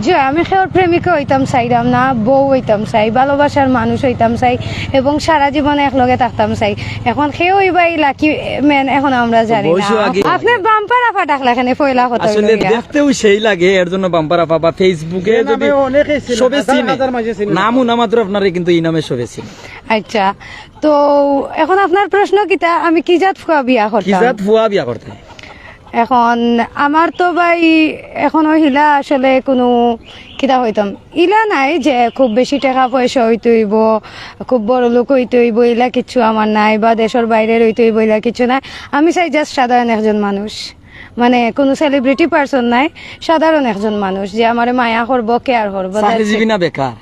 যে আমি খেওর প্রেমিকা হইতাম চাইলাম না, বউ হইতাম চাই, ভালোবাসার মানুষ হইতাম চাই এবং সারা জীবন একলগে থাকতাম চাই। এখন খেয়ে হইবাই লাকি মেন এখন আমরা জানি না। আপনি বাম্পার আফা ডাকলা এখানে পয়লা কথা আসলে দেখতেও সেই লাগে, এর জন্য বাম্পার আফা বা ফেসবুকে যদি সবে চিনে নামও না মাত্র আপনারে কিন্তু এই নামে সবে চিনে। আচ্ছা, তো এখন আপনার প্রশ্ন কিতা, আমি কি জাত ফুয়া বিয়া করতাম? কি জাত ফুয়া বিয়া করতে? এখন আমার তো ভাই এখনো হিলা আসলে কোনো কিতা হইতাম ইলা নাই যে খুব বেশি টাকা পয়সা হইতে হইব, খুব বড় লোক হইতে হইব, ইলা কিছু আমার নাই, বা দেশের বাইরের হইতে হইব ইলা কিছু নাই। আমি চাই জাস্ট সাধারণ একজন মানুষ, মানে কোনো সেলিব্রিটি পার্সন নাই, সাধারণ একজন মানুষ যে আমার মায়া করবো, কেয়ার করবো। চাকরিজীবী না বেকার?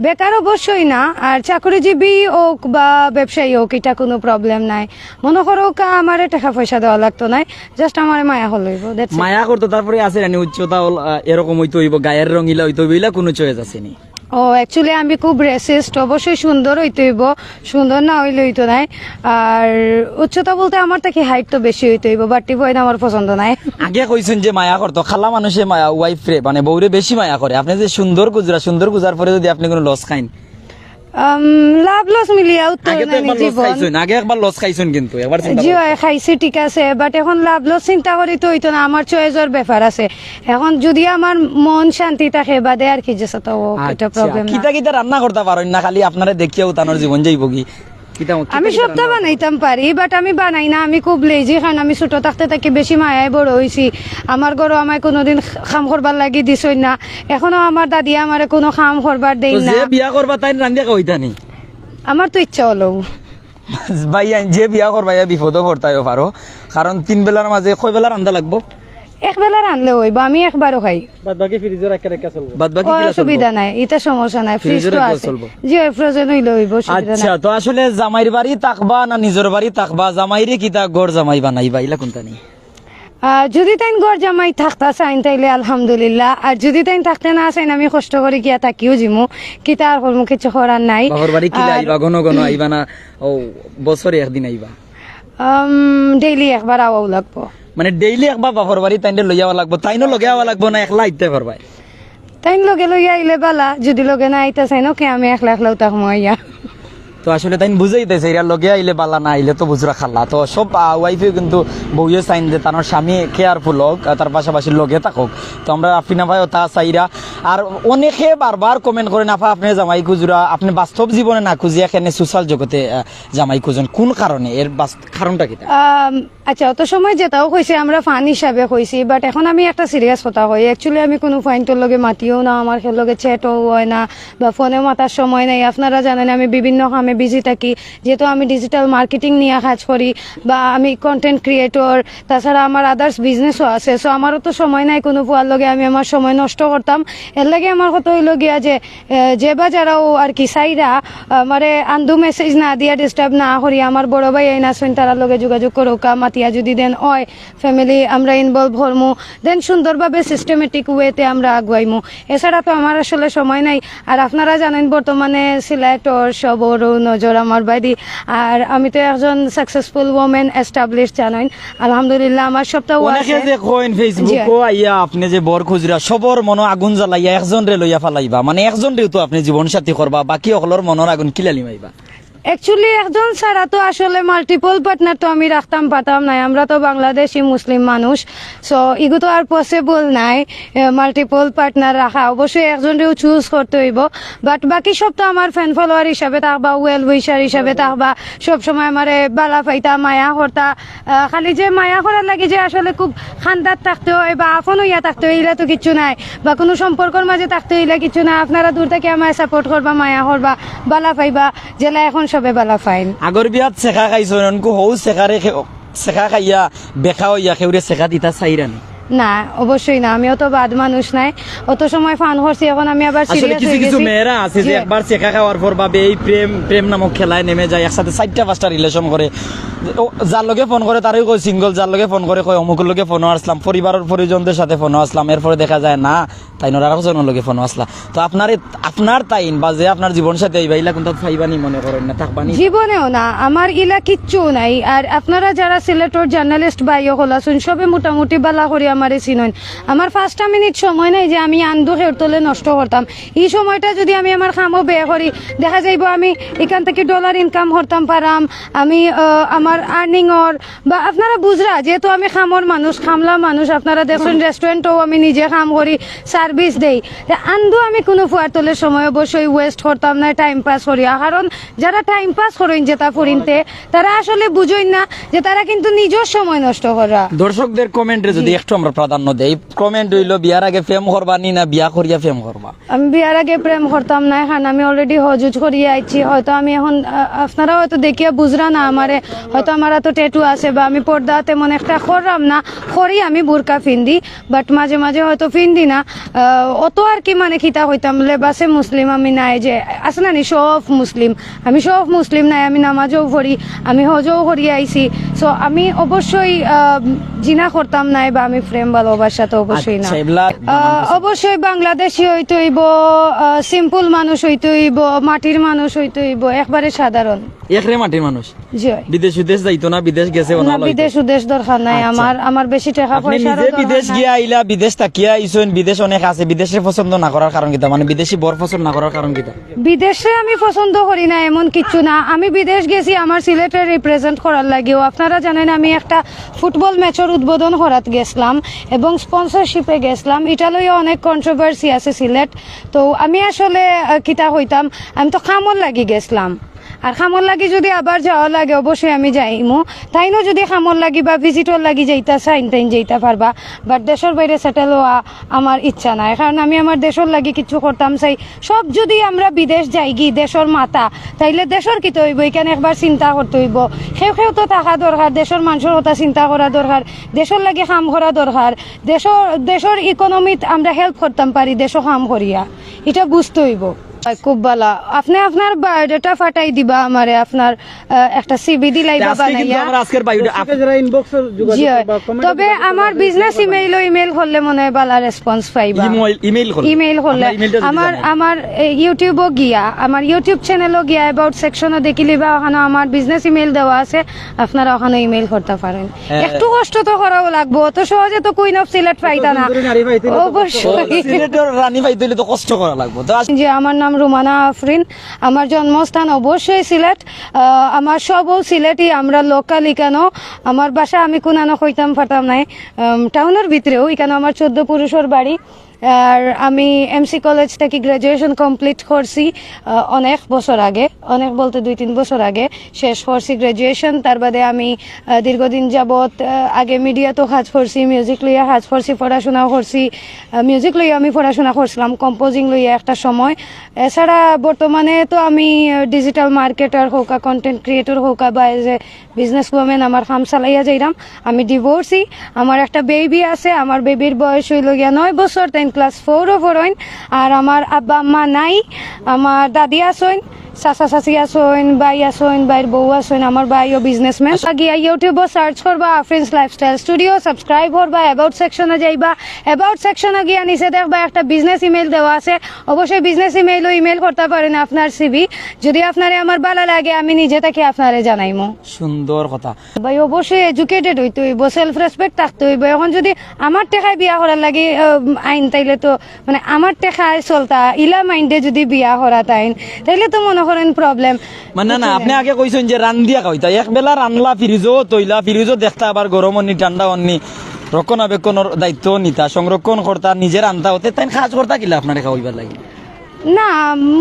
বেকার অবশ্যই না, আর চাকরিজীবী হোক বা ব্যবসায়ী হোক এটা কোনো প্রবলেম নাই। মনে করো আমার টাকা পয়সা দেওয়া লাগতো নাই, জাস্ট আমার মায়া হল হইব। মায়া করতো তারপরে আছে রানি উচ্চতা এরকম হইতে হইব, গায়ের রং ইলা হইতে হইব, ইলা কোনো চয়েস আসেনি? ও অ্যাকচুয়ালি আমি খুব রেসিস্ট, অবশ্যই সুন্দর হইতে হইব, সুন্দর না হইলে হইতো নাই। আর উচ্চতা বলতে আমার থেকে হাইট তো বেশি হইতে হইব, বাড়তি বই আমার পছন্দ নাই। আগে কইছেন যে মায়া করতো, খালা মানুষে মায়া ওয়াইফরে মানে বউরে বেশি মায়া করে। আপনি যে সুন্দর গুজার পরে যদি আপনি কোনো লস খাইন, লাভ লস মিলিয়া উত্তর জীবন। আগে একবার লস খাইছেন কিন্তু একবার জি খাইছি, ঠিক আছে, বাট এখন লাভ লস চিন্তা করি তো হইতো না, আমার চয়েসের ব্যাপার আছে। এখন যদি আমার মন শান্তি থাকে বাদে আর কি যেছে তো এটা প্রবলেম না। কিতা কিতা রান্না করতে পারেন না, খালি আপনারা দেখিয়াও তানোর জীবন যাইব কি? আমি সবটা বানাইতাম পারি, বাট আমি বানাই না, আমি খুব লেজি। খান আমি ছোট থাকতে থাকি বেশি মায়ায় বড় হয়েছি। আমার ঘরও আমায় কোনোদিন খাম করবার লাগি দিছই না, এখনো আমার দাদি আমারে কোনো খাম করবার দেই না। বিয়া করবা তাই রান্ধিয়া কইতানি? আমার তো ইচ্ছা হলো ভাই যে বিয়া করবা বিপদও পড়তাইও পারো, কারণ 3 বেলার মাঝে কয় বেলা রান্ধা লাগবো? এক বেলা রানলে হইব, আমি একবারও খাই, বাদ বাকি ফ্রিজে রাখা রাখা চলবে, বাদ বাকি অসুবিধা নাই, এটা সমস্যা নাই, ফ্রিজ তো আছে। জি ফ্রোজেন হইলে হইব, অসুবিধা নাই। আচ্ছা, তো আসলে জামাইর বাড়ি তাকবা না নিজের বাড়ি তাকবা? জামাইরে কিতা গড় জামাই বানাইবা ইলা কোনটা নি? যদি তাই ঘর জামাই থাকতা চাইন তাইলে আলহামদুলিল্লাহ, আর যদি তাই থাকতে না চাইন আমি কষ্ট করে গিয়া থাকিও জিমু, কি তার কর্ম কিছু করার নাই। বাবার বাড়ি কি আইবা ঘন ঘন আইবা না ও বছরে একদিন আইবা? ডেইলি একবার আওয়াও লাগবো, মানে ডেইলি একবার বাবার বাড়ি তাইনে লইয়াওয়া লাগবো? তাইনো লগে আওয়া লাগবো না একলা আইতে পারবাই? তাই লগে লইয়া আইলে বালা, যদি লগে না আইতে চাই কে আমি একলা একলাও থাকবো আইয়া। তো আসলে তাই বুঝাইতেছে এরা লগে আইলে বালা, না আইলে তো বুঝরা খাল্লা। তো সব ওয়াইফে কিন্তু বউয়ে চাইন যে তার স্বামী কেয়ারফুল হোক, তার পাশাপাশি লগে থাকুক। তো আমরা আফিনা ভাইও তা চাইরা। আর অনেকে বারবার কমেন্ট করেন আপা আপনি জামাই খুঁজরা, আপনি বাস্তব জীবনে না খুঁজিয়া এখানে সোশ্যাল জগতে জামাই খুঁজেন, কোন কারণে? এর কারণটা কি? আচ্ছা, অত সময় যেটাও কইছে আমরা ফান হিসাবে কইছি, বাট এখন আমি একটা সিরিয়াস কথা কই। অ্যাকচুয়ালি আমি কোনো ফাইনটোর লগে মাতিও না, আমার লগে চ্যাটও হয় না, বা ফোনে মাতার সময় নাই। আপনারা জানেন আমি বিভিন্ন কামে বিজি থাকি, যেহেতু আমি ডিজিটাল মার্কেটিং নিয়ে কাজ করি, বা আমি কন্টেন্ট ক্রিয়েটর, তাছাড়া আমার আদার্স বিজনেসও আছে। সো আমারও তো সময় নাই কোনো পুয়ার লগে আমি আমার সময় নষ্ট করতাম। এর লাগে আমার কথা হইল গিয়া যে বা যারাও আর কি সাইরা আমারে আন্দু মেসেজ না দিয়া ডিস্টার্ব না করি, আমার বড় ভাই এই নাচুন তারা লগে যোগাযোগ করো, মাতিয়া যদি দেন হয় ফ্যামিলি আমরা ইনভলভ হরমু, দেন সুন্দরভাবে সিস্টেমেটিক ওয়েতে আমরা আগুয়াইমু। এছাড়া তো আমার আসলে সময় নাই। আর আপনারা জানেন বর্তমানে সিলেটর সবরও নজর আমার বাড়ি, আর আমি তো একজন সাকসেসফুল ওমেন এস্টাবলিশ জানেন আলহামদুলিল্লাহ। আমার সবটা ফেসবুক আইয়া আপনি যে বর খুঁজরা সবর মন আগুন জ্বালাইয়া একজন রে লইয়া ফালাইবা, মানে একজন রে তো আপনি জীবন সাথী করবা, বাকি অকলর মনের আগুন কিলালি মাইবা? অ্যাকচুয়ালি একজন ছাড়া তো আসলে মাল্টিপল পার্টনার তো আমি রাখতাম পাতাম নাই, আমরা তো বাংলাদেশি মুসলিম মানুষ। সো এগুলো তো আর পসিবল নাই মাল্টিপল পার্টনার রাখা, অবশ্যই একজনেও চুজ করতে হইব। বাট বাকি সব তো আমার ফ্যান ফলোয়ার হিসাবে থাকবা, ওয়েল উইশার হিসাবে থাকবা, সবসময় আমার বালা ফাইতা মায়া করতা। খালি যে মায়া করার লাগে যে আসলে খুব খান্দার থাকতে হয় বা আপন হইয়া থাকতে হয় এগুলা তো কিছু নাই, বা কোনো সম্পর্কের মাঝে থাকতে হইলে কিছু নাই। আপনারা দূর থেকে আমায় সাপোর্ট করবা, মায়া করবা, বালা পাইবা, জেলা এখন সবে বালা ফাইন। আগর বিয়াত শেখা খাইছো ননকু হৌ শেখারে শেখা খাইয়া বেখা হইয়া কেউরে শেখা দিতা চাইরানি? না অবশ্যই না, আমিও তো বাদ মানুষ নাই, অত সময় ফান করছি। এখন আমি আবার সিরিয়াস কিছু কিছু মেয়েরা আছে যে একবার শেখা খাওয়ার পর ভাবে এই প্রেম নামক খেলায় নেমে যায়, একসাথে 4টা-5টা রিলেশন করে। যার লগে ফোন করে তারই কই সিঙ্গল, যার লগে ফোন করে কই অমুকের লগে ফোনও আসলাম, পরিবারের পরিজনদের সাথে ফোনও আসলাম, এরপরে দেখা যায় না তাই আরেকজনের লগে ফোনও আসলাম। তো আপনার তাইন বা যে আপনার জীবন সাথে এই বাইলা কোনটা ফাইবানি মনে করেন না থাকবানি? জীবনেও না, আমার ইলা কিচ্ছু নাই। আর আপনারা যারা সিলেটর জার্নালিস্ট ভাই হল আছেন সবে মোটামুটি বালা করি আমারে চিনন আমার 5টা মিনিট সময় নাই যে আমি আন্দু খের তোলে নষ্ট করতাম এই সময়টা যদি আমি আমার খামও ব্যয় করি দেখা যাইব আমি এখান থেকে ডলার ইনকাম করতাম পারাম আমি আমার আর্নিংর বা আপনারা বুঝরা যেহেতু আমি খামর মানুষ খামলা মানুষ আপনারা দেখুন রেস্টুরেন্টও আমি নিজে কাম করি সার্ভিস দেই আন্দু আমি কোনো ফুয়ার তোলের সময় অবশ্যই ওয়েস্ট করতাম না টাইম পাস করিয়া কারণ যারা টাইম পাস করেন যেটা ফুরিনতে তারা আসলে বুঝেন না যে তারা কিন্তু নিজের সময় নষ্ট করা দর্শকদের কমেন্টে যদি একটু আমরা প্রাধান্য দেই কমেন্ট হইলো বিয়ার আগে প্রেম করবা নি না বিয়া করিয়া প্রেম করবা আমি বিয়ার আগে প্রেম করতাম না এখন আমি অলরেডি হজুজ করিয়ে আইছি হয়তো আমি এখন আপনারা হয়তো দেখিয়া বুঝরা না আমারে হয়তো আমার তো ট্যাটু আছে বা আমি পর্দা তেমন একটা করলাম না করি আমি বুরকা ফিন্দি বাট মাঝে মাঝে হয়তো ফিন্দি না অত আর কি মানে খিতা হইতাম লেবাসে মুসলিম আমি নাই যে আছে না নি সব মুসলিম আমি সব মুসলিম নাই আমি নামাজও পড়ি আমি হজও করি আইছি সো আমি অবশ্যই জিনা করতাম নাই বা আমি প্রেম ভালোবাসা তো অবশ্যই না আচ্ছা, এগুলা অবশ্যই বাংলাদেশি হইতে হইব সিম্পল মানুষ হইতে হইব মাটির মানুষ হইতে হইব একবারে সাধারণ একরে মাটির মানুষ জি হয়। বিদেশ যাইতো না বিদেশ গেছে না বিদেশ দরকার নাই আমার বেশি টাকা আপনি পয়সা নিজে বিদেশ গিয়া আইলা বিদেশ তাকিয়া আইছেন বিদেশ অনেক আছে বিদেশে পছন্দ না করার কারণ কিটা মানে বিদেশি বর পছন্দ না করার কারণ কিটা বিদেশে আমি পছন্দ করি না এমন কিছু না আমি বিদেশ গেছি আমার সিলেটে রিপ্রেজেন্ট করার লাগেও আপনারা জানেন আমি একটা ফুটবল ম্যাচের উদ্বোধন করাত গেছিলাম এবং স্পন্সরশিপে গেছিলাম এটা লইয়া অনেক কন্ট্রোভার্সি আছে সিলেট তো আমি আসলে কিতা হইতাম আমি তো খামর লাগি গেছিলাম আর খামর লাগি যদি আবার যাওয়া লাগে অবশ্যই আমি যাইমু তাইনো যদি খামর লাগি বা ভিজিটর লাগি যাইতা চাইন তাইন যাইতা পারবা বাট দেশের বাইরে সেটেল হওয়া আমার ইচ্ছা নাই কারণ আমি আমার দেশের লাগি কিছু করতাম চাই সব যদি আমরা বিদেশ যাই গি দেশের মাথা তাইলে দেশের কিতে হইব এখানে একবার চিন্তা করতে হইব সেও তো থাকা দরকার দেশের মানুষের কথা চিন্তা করা দরকার দেশের লাগি কাম করা দরকার দেশের ইকোনমিত আমরা হেল্প করতাম পারি দেশও কাম করিয়া এটা বুঝতে হইব খুব ভালো আপনি আপনার বায়োডাটা ফাটাই দিবা আমারে আপনার একটা সিভি দিলাইবা আজকে কিন্তু বানাইয়া আমরা আজকের বায়ুটা যারা ইনবক্সে জি হয়। তবে আমার বিজনেস ইমেইল করলে মনে হয় ভালো রেসপন্স পাইবা ইমেইল করলে আমার ইউটিউবও গিয়া আমার ইউটিউব চ্যানেলও গিয়া অ্যাবাউট সেকশনও দেখিলিবা ওখানে আমার বিজনেস ইমেইল দেওয়া আছে আপনারা ওখানে ইমেইল করতে পারেন একটু কষ্ট তো করাও লাগবো অত সহজে তো কুইন অফ সিলেট পাইতা না অবশ্যই সিলেটের রানী পাইতে হলে তো কষ্ট করা লাগবে তো যে আমার নাম রুমানা আফরিন আমার জন্মস্থান অবশ্যই সিলেট আমার সবও সিলেটই আমরা লোকাল কেন আমার বাসা আমি কোনানো কইতাম পারতাম নাই টাউনের ভিতরেও এখানে আমার 14 পুরুষের বাড়ি আর আমি এমসি কলেজ থেকে গ্রাজুয়েশন কমপ্লিট করছি অনেক বছর আগে অনেক বলতে 2-3 বছর আগে শেষ করছি গ্রাজুয়েশন তার বাদে আমি দীর্ঘদিন যাবৎ আগে মিডিয়াতেও কাজ করছি মিউজিক লইয়া কাজ করছি পড়াশোনাও করছি মিউজিক লইয়া আমি পড়াশোনা করছিলাম কম্পোজিং লইয়া একটা সময় এছাড়া বর্তমানে তো আমি ডিজিটাল মার্কেটার হোক কন্টেন্ট ক্রিয়েটর হোক বা এজ এ বিজনেস ওমেন আমার কাম চালাইয়া যাইরাম আমি ডিভোর্সি আমার একটা বেবি আছে আমার বেবির বয়স হইল গিয়া 9 বছর তাই ক্লাস 4ও পড়েন আর আমার আব্বা আম্মা নাই আমার দাদি আসেন চাচা চাচি আসেন বাই আসেন বাইর বউ আসেন আমার বাইও বিজনেসম্যান গিয়া ইউটিউবে সার্চ করবা আফরিনস লাইফস্টাইল স্টুডিও সাবস্ক্রাইব করবা অ্যাবাউট সেকশনে যাইবা অ্যাবাউট সেকশনে গিয়া নিচে দেখবা একটা বিজনেস ইমেল দেওয়া আছে অবশ্যই বিজনেস ইমেল করতে পারেন আপনার সিভি যদি আপনারে আমার ভালো লাগে আমি নিজে থেকে আপনারে জানাইমু সুন্দর কথা ভাই অবশ্যই এডুকেটেড হইতে হইব সেলফ রেসপেক্ট থাকতে হইব এখন যদি আমার টেকায় বিয়া করার লাগে আইন তাইলে তো মানে আমার টেকায় চলতা ইলা মাইন্ডে যদি বিয়া করা তাইন তাইলে তো মনে করেন প্রবলেম মানে না আপনি আগে কইছেন যে রান দিয়া খাইতা এক বেলা রানলা ফ্রিজও তৈলা ফ্রিজও দেখতা আবার গরম অন্নি ঠান্ডা অন্নি রক্ষণাবেক্ষণের দায়িত্ব নিতা সংরক্ষণ করতা নিজের আনতা হতে তাই কাজ করতা কিলা আপনার খাওয়াইবার লাগে না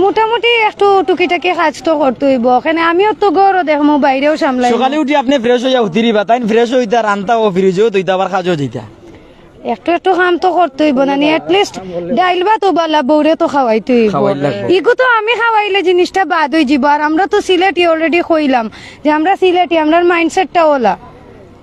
মোটামুটি একটু টুকিটাকি কাজ তো করতে হইব ওখানে আমিও তো গরও দেখবো বাইরেও সামলাই সকালে উঠি আপনি ফ্রেশ হইয়া উঠিরিবা তাই ফ্রেশ হইতা রানতা ও ফ্রিজও তৈতা আবার কাজও যেতা একটু কাম তো করতে হইব না এটলিস্ট ডাইল বা তো বালা বউরে তো খাওয়াইতে হইব ইগো তো আমি খাওয়াইলে জিনিসটা বাদ হয়ে যাব আর আমরা তো সিলেটি অলরেডি কইলাম যে আমরা সিলেটি আমরা মাইন্ডসেটটা ওলা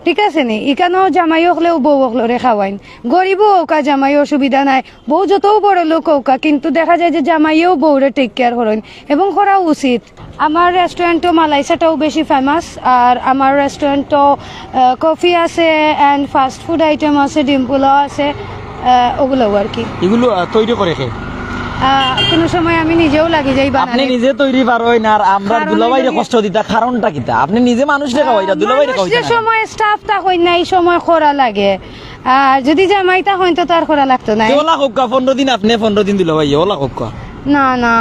ঠিক আছে নি এখানেও জামাই হলেও বউ হলে খাওয়াইন গরিবও ওকা জামাই অসুবিধা নাই বউ যতও বড় লোক ওকা কিন্তু দেখা যায় যে জামাইও বউরে টেক কেয়ার করেন এবং করা উচিত আমার রেস্টুরেন্টও মালাইসাটাও বেশি ফেমাস আর আমার রেস্টুরেন্টও কফি আছে অ্যান্ড ফাস্ট ফুড আইটেম আছে ডিম্পুলাও আছে ওগুলোও আর কি এগুলো তৈরি করে খেয়ে কোনো সময় আমি নিজেও লাগি যাই আপনি বানালে নিজে তৈরি পারোই না আর আমরা দুলাভাইরে কষ্ট দিতা কারণটা কিতা আপনি নিজে মানুষরে খাওয়াইতা দুলাভাইরে মানুষের খাওয়াইতা সময় স্টাফ তা হই না এই সময় করা লাগে আর যদি জামাইটা হইন তো তার করা লাগতো না। ওলা হোক 15 দিন আপনি 15 দিন দিল ভাই ওলা হোক না না,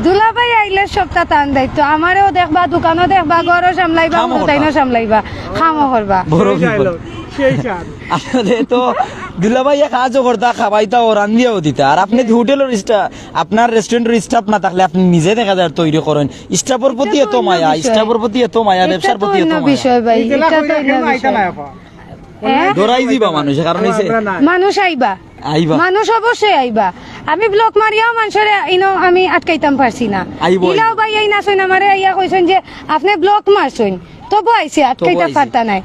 দুলাভাই আইলে সপ্তাহ টান দায়িত্ব আমারও দেখবা, দোকানও দেখবা, ঘরও সামলাইবা, খামো তাইনও সামলাইবা, খামো করবা। বড় বিপদ। আসলে তো দুলাভাইয়া কাজও করতা, খাবাইতাও, রান্দিয়াও দিতা। আর আপনি হোটেলের আপনার রেস্টুরেন্টের স্টাফ না থাকলে আপনি নিজে দেখা যায় তৈরি করেন। স্টাফের প্রতি এত মায়া, স্টাফের প্রতি এত মায়া, ব্যবসার প্রতি এত অন্য মায়া। বিষয় ভাই, এটা তো অন্য বিষয়। হ্যাঁ? ধরাই দিবা মানুষ, কারণ হইছে মানুষ আইবা, আইবা মানুষ অবশ্যই আইবা। আমি ব্লক মারিয়াও মানুষের আমি আটকাইতাম পারছি না। আইবই। ইলাও ভাই এই নাচইন আমারে ইয়া কইছেন যে আপনি ব্লক মারছেন, তবু আইছে, আটকাইতে আইছে। পারতা নাই।